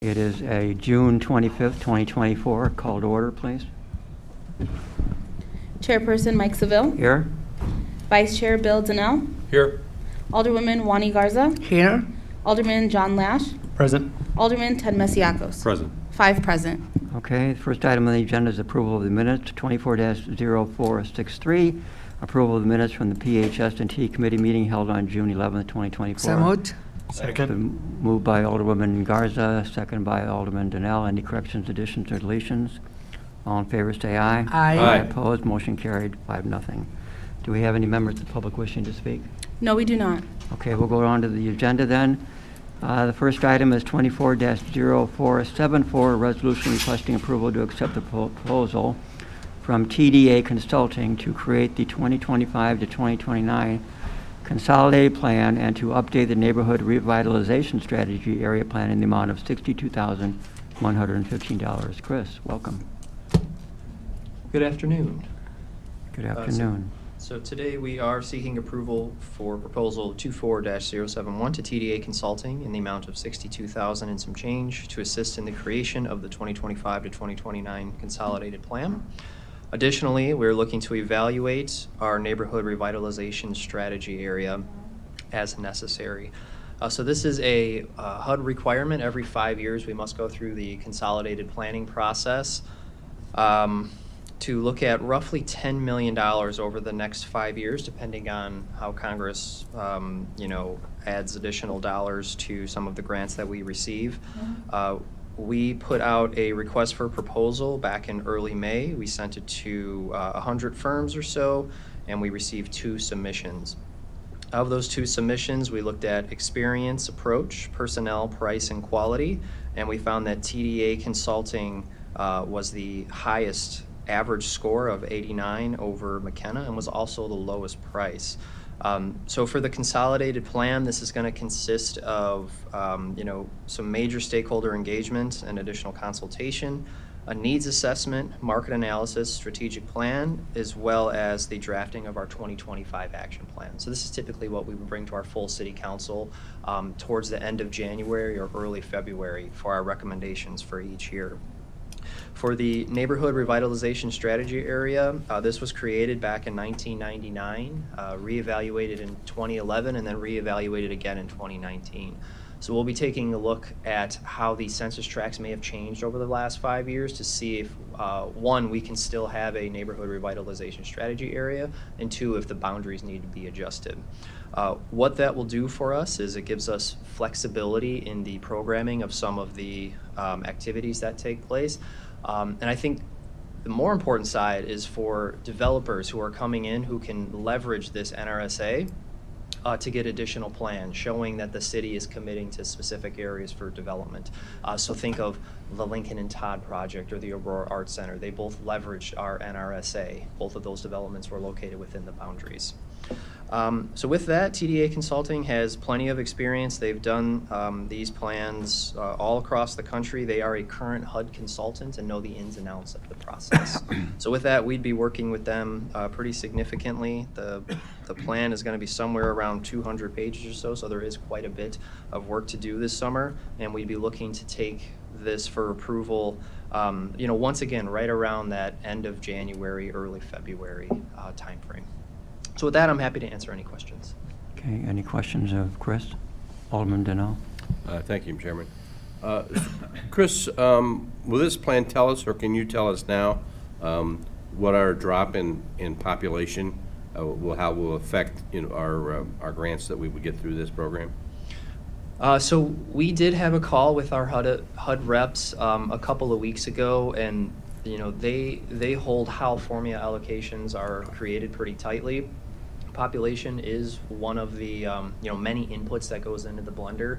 It is a June 25th, 2024. Call to order, please. Chairperson Mike Seville. Here. Vice Chair Bill Donnell. Here. Alderwoman Wani Garza. Here. Alderman John Lash. Present. Alderman Ted Masiacos. Present. 5 present. Okay, the first item on the agenda is approval of the minutes, 24-0463. Approval of the minutes from the PHS&T committee meeting held on June 11th, 2024. So moved. Second. Been moved by Alderwoman Garza, second by Alderman Donnell. Any corrections, additions, or deletions? All in favor, say aye. Aye. Opposed, motion carried, 5-0. Do we have any members of the public wishing to speak? No, we do not. Okay, we'll go on to the agenda then. The first item is 24-0474, a resolution requesting approval to accept the proposal from TDA Consulting to create the 2025 to 2029 consolidated plan and to update the neighborhood revitalization strategy area plan in the amount of $62,115. Chris, welcome. Good afternoon. Good afternoon. So today we are seeking approval for proposal 24-071 to TDA Consulting in the amount of $62,000 and some change to assist in the creation of the 2025 to 2029 consolidated plan. Additionally, we're looking to evaluate our neighborhood revitalization strategy area as necessary. So this is a HUD requirement. Every 5 years we must go through the consolidated planning process to look at roughly $10 million over the next 5 years, depending on how Congress adds additional dollars to some of the grants that we receive. We put out a request for proposal back in early May. We sent it to 100 firms or so, and we received 2 submissions. Of those 2 submissions, we looked at experience, approach, personnel, price, and quality, and we found that TDA Consulting was the highest average score of 89 over McKenna and was also the lowest price. So for the consolidated plan, this is going to consist of some major stakeholder engagement and additional consultation, a needs assessment, market analysis, strategic plan, as well as the drafting of our 2025 action plan. So this is typically what we would bring to our full city council towards the end of January or early February for our recommendations for each year. For the neighborhood revitalization strategy area, this was created back in 1999, reevaluated in 2011, and then reevaluated again in 2019. So we'll be taking a look at how the census tracts may have changed over the last 5 years to see if, one, we can still have a neighborhood revitalization strategy area, and 2, if the boundaries need to be adjusted. What that will do for us is it gives us flexibility in the programming of some of the activities that take place. And I think the more important side is for developers who are coming in who can leverage this NRSA to get additional plans, showing that the city is committing to specific areas for development. So think of the Lincoln and Todd project or the Aurora Arts Center. They both leveraged our NRSA. Both of those developments were located within the boundaries. So with that, TDA Consulting has plenty of experience. They've done these plans all across the country. They are a current HUD consultant and know the ins and outs of the process. So with that, we'd be working with them pretty significantly. The plan is going to be somewhere around 200 pages or so there is quite a bit of work to do this summer, and we'd be looking to take this for approval once again right around that end of January, early February timeframe. So with that, I'm happy to answer any questions. Okay, any questions of Chris? Alderman Donnell? Thank you, Chairman. Chris, will this plan tell us, or can you tell us now, what our drop in population how will affect our grants that we would get through this program? So we did have a call with our HUD reps a couple of weeks ago, and they hold how formula allocations are created pretty tightly. Population is one of the many inputs that goes into the blender.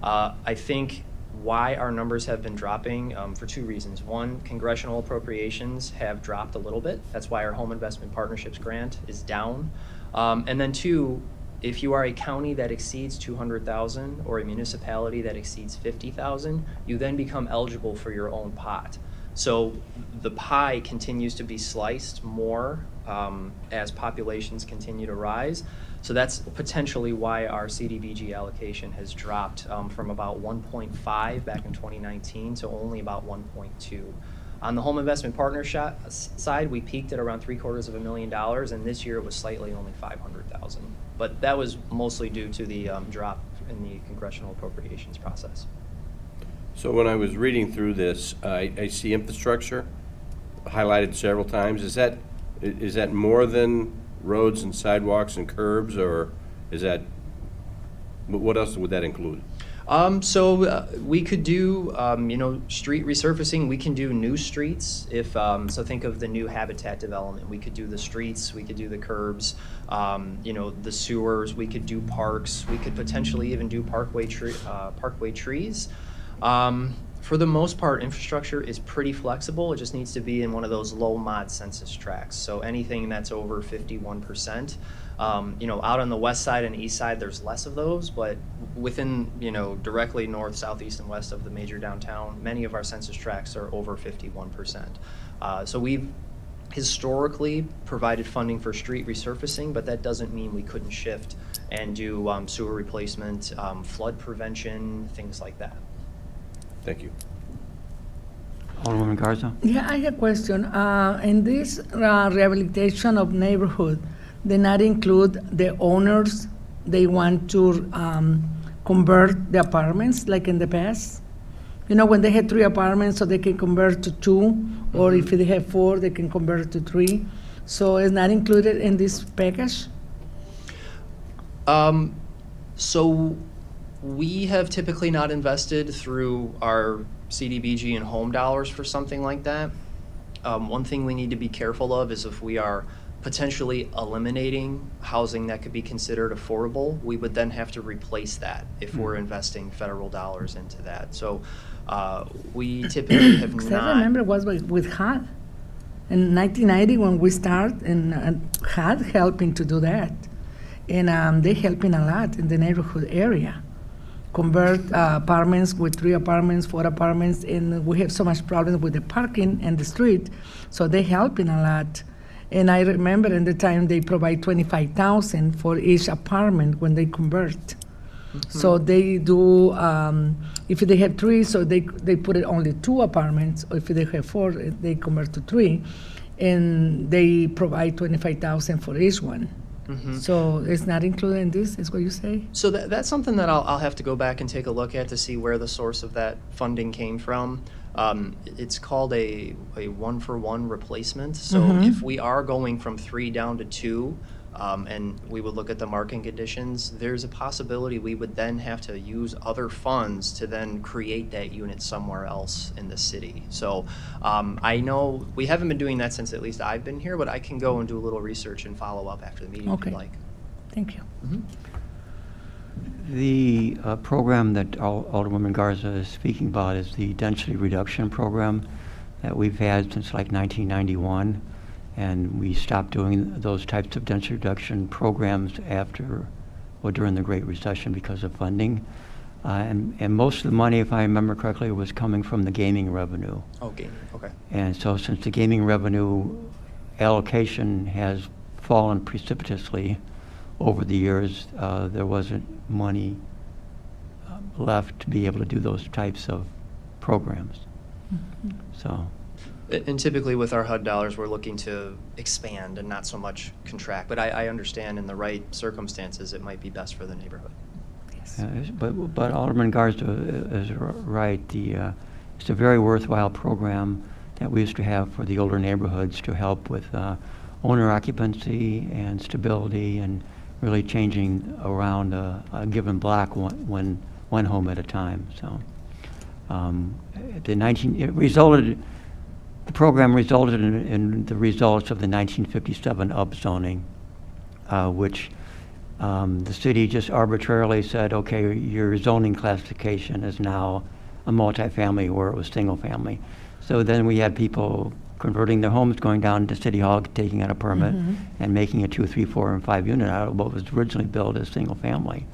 I think why our numbers have been dropping for 2 reasons. One, congressional appropriations have dropped a little bit. That's why our Home Investment Partnerships grant is down. And then 2, if you are a county that exceeds 200,000 or a municipality that exceeds 50,000, you then become eligible for your own pot. So the pie continues to be sliced more as populations continue to rise. So that's potentially why our CDBG allocation has dropped from about 1.5 back in 2019 to only about 1.2. On the home investment partnership side, we peaked at around $750,000, and this year it was slightly only $500,000. But that was mostly due to the drop in the congressional appropriations process. So when I was reading through this, I see infrastructure highlighted several times. Is that more than roads and sidewalks and curbs, or is that, what else would that include? So we could do, street resurfacing. We can do new streets. If so, think of the new habitat development. We could do the streets. We could do the curbs. The sewers. We could do parks. We could potentially even do parkway trees. For the most part, infrastructure is pretty flexible. It just needs to be in one of those low mod census tracts. So anything that's over 51%. Out on the west side and east side, there's less of those, but within, directly north, south, east, and west of the major downtown, many of our census tracts are over 51%. So we've historically provided funding for street resurfacing, but that doesn't mean we couldn't shift and do sewer replacement, flood prevention, things like that. Thank you. Alderwoman Garza? Yeah, I have a question. In this rehabilitation of neighborhood, they not include the owners, they want to convert the apartments like in the past? When they had 3 apartments, so they can convert to 2, or if they have 4, they can convert to 3. So it's not included in this package? So we have typically not invested through our CDBG and home dollars for something like that. One thing we need to be careful of is if we are potentially eliminating housing that could be considered affordable, we would then have to replace that if we're investing federal dollars into that. So we typically have Because not. I remember it was with HUD in 1990 when we started, and HUD helping to do that. And they helping a lot in the neighborhood area. Convert apartments with 3 apartments, 4 apartments, and we have so much problems with the parking and the street, so they helping a lot. And I remember in the time they provide $25,000 for each apartment when they convert. So they do, if they have 3, so they put it only 2 apartments, or if they have 4, they convert to 3, and they provide $25,000 for each one. So it's not included in this, is what you say? So that's something that I'll have to go back and take a look at to see where the source of that funding came from. It's called a 1-for-1 replacement. So if we are going from 3 down to 2, and we would look at the market conditions, there's a possibility we would then have to use other funds to then create that unit somewhere else in the city. So I know we haven't been doing that since at least I've been here, but I can go and do a little research and follow up after the meeting if Okay. you'd like. Thank you. The program that Alderwoman Garza is speaking about is the density reduction program that we've had since like 1991. And we stopped doing those types of density reduction programs during the Great Recession because of funding. And most of the money, if I remember correctly, was coming from the gaming revenue. Oh, gaming, okay. And so since the gaming revenue allocation has fallen precipitously over the years, there wasn't money left to be able to do those types of programs. So. And typically with our HUD dollars, we're looking to expand and not so much contract. But I understand in the right circumstances, it might be best for the neighborhood. Yes. But Alderman Garza is right. It's a very worthwhile program that we used to have for the older neighborhoods to help with owner occupancy and stability and really changing around a given block one home at a time. So the program resulted in the results of the 1957 upzoning, which the city just arbitrarily said, okay, your zoning classification is now a multifamily where it was single family. So then we had people converting their homes, going down to City Hall, taking out a permit, and making a 2, 3, 4, and 5 unit out of what was originally built as single family.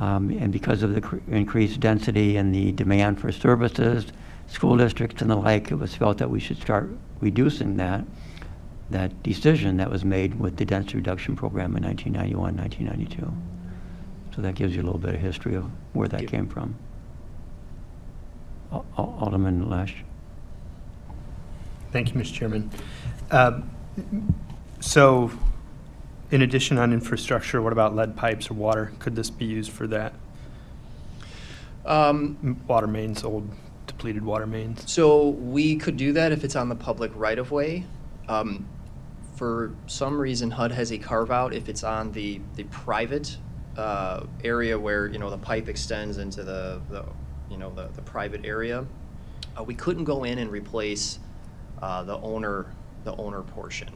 And because of the increased density and the demand for services, school districts and the like, it was felt that we should start reducing that decision that was made with the density reduction program in 1991, 1992. So that gives you a little bit of history of where that came from. Alderman Lesh. Thank you, Mr. Chairman. So, in addition on infrastructure, what about lead pipes or water? Could this be used for that? Water mains, old depleted water mains? So we could do that if it's on the public right-of-way. For some reason, HUD has a carve-out if it's on the private area where, the pipe extends into the private area. We couldn't go in and replace the owner portion.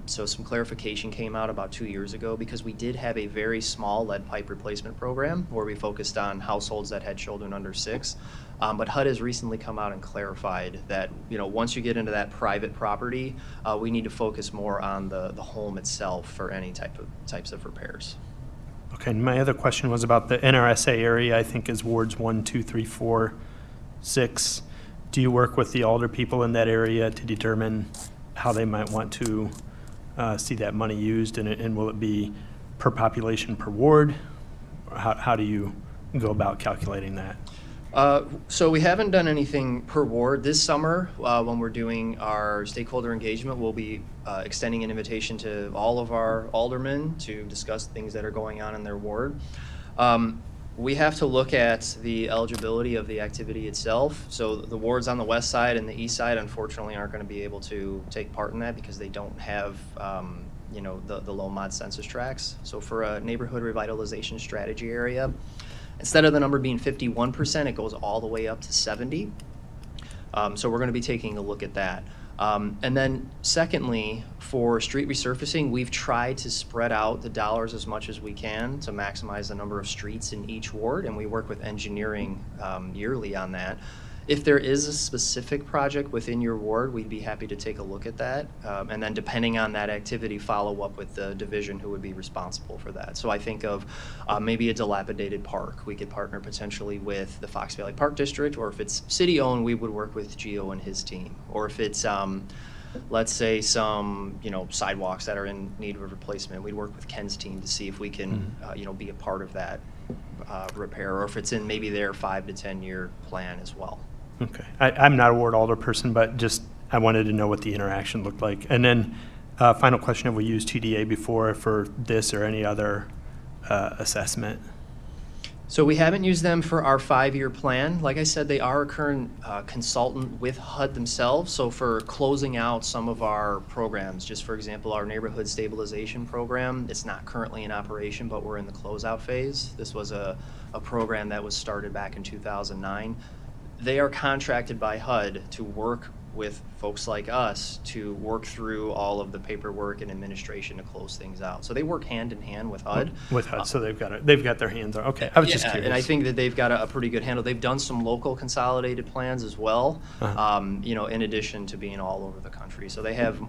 So some clarification came out about 2 years ago because we did have a very small lead pipe replacement program where we focused on households that had children under 6. But HUD has recently come out and clarified that, once you get into that private property, we need to focus more on the home itself for any types of repairs. Okay, and my other question was about the NRSA area, I think is wards 1, 2, 3, 4, 6. Do you work with the alder people in that area to determine how they might want to see that money used, and will it be per population per ward? Or how do you go about calculating that? So we haven't done anything per ward. This summer, when we're doing our stakeholder engagement, we'll be extending an invitation to all of our aldermen to discuss things that are going on in their ward. We have to look at the eligibility of the activity itself. So the wards on the west side and the east side, unfortunately, aren't going to be able to take part in that because they don't have the low mod census tracts. So for a neighborhood revitalization strategy area, instead of the number being 51%, it goes all the way up to 70. So we're going to be taking a look at that. And then secondly, for street resurfacing, we've tried to spread out the dollars as much as we can to maximize the number of streets in each ward, and we work with engineering yearly on that. If there is a specific project within your ward, we'd be happy to take a look at that. And then depending on that activity, follow up with the division who would be responsible for that. So I think of maybe a dilapidated park. We could partner potentially with the Fox Valley Park District, or if it's city-owned, we would work with Gio and his team. Or if it's, let's say, some sidewalks that are in need of replacement, we'd work with Ken's team to see if we can be a part of that repair, or if it's in maybe their 5 to 10 year plan as well. Okay, I'm not a ward alder person, but just I wanted to know what the interaction looked like. And then final question, have we used TDA before for this or any other assessment? So we haven't used them for our 5-year plan. Like I said, they are a current consultant with HUD themselves. So for closing out some of our programs, just for example, our neighborhood stabilization program, it's not currently in operation, but we're in the closeout phase. This was a program that was started back in 2009. They are contracted by HUD to work with folks like us to work through all of the paperwork and administration to close things out. So they work hand in hand with HUD. With HUD, so they've got their hands on. Okay, I was just curious. And I think that they've got a pretty good handle. They've done some local consolidated plans as well, in addition to being all over the country. So they have,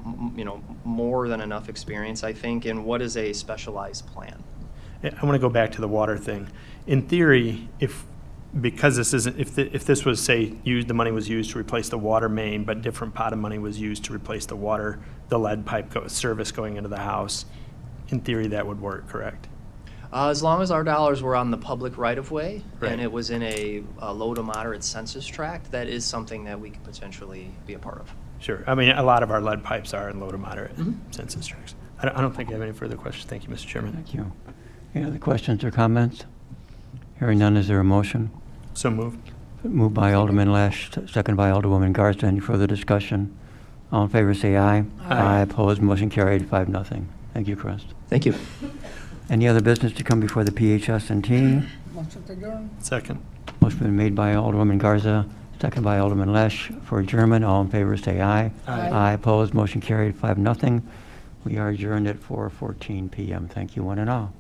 more than enough experience, I think, in what is a specialized plan. I want to go back to the water thing. In theory, because this isn't, if this was, say, the money was used to replace the water main, but different pot of money was used to replace the lead pipe service going into the house, in theory that would work, correct? As long as our dollars were on the public right-of-way, Right. and it was in a low to moderate census tract, that is something that we could potentially be a part of. Sure. I mean, a lot of our lead pipes are in low to moderate census tracts. I don't think I have any further questions. Thank you, Mr. Chairman. Thank you. Any other questions or comments? Hearing none, is there a motion? So moved. Moved by Alderman Lesh, second by Alderwoman Garza. Any further discussion? All in favor say aye. Aye. Opposed, motion carried 5-0. Thank you, Chris. Thank you. Any other business to come before the PHS&T? Motion to adjourn. Second. Motion been made by Alderwoman Garza, second by Alderman Lesh for adjournment. All in favor say aye. Aye. Aye, opposed, motion carried 5-0. We are adjourned at 4:14 p.m. Thank you, one and all.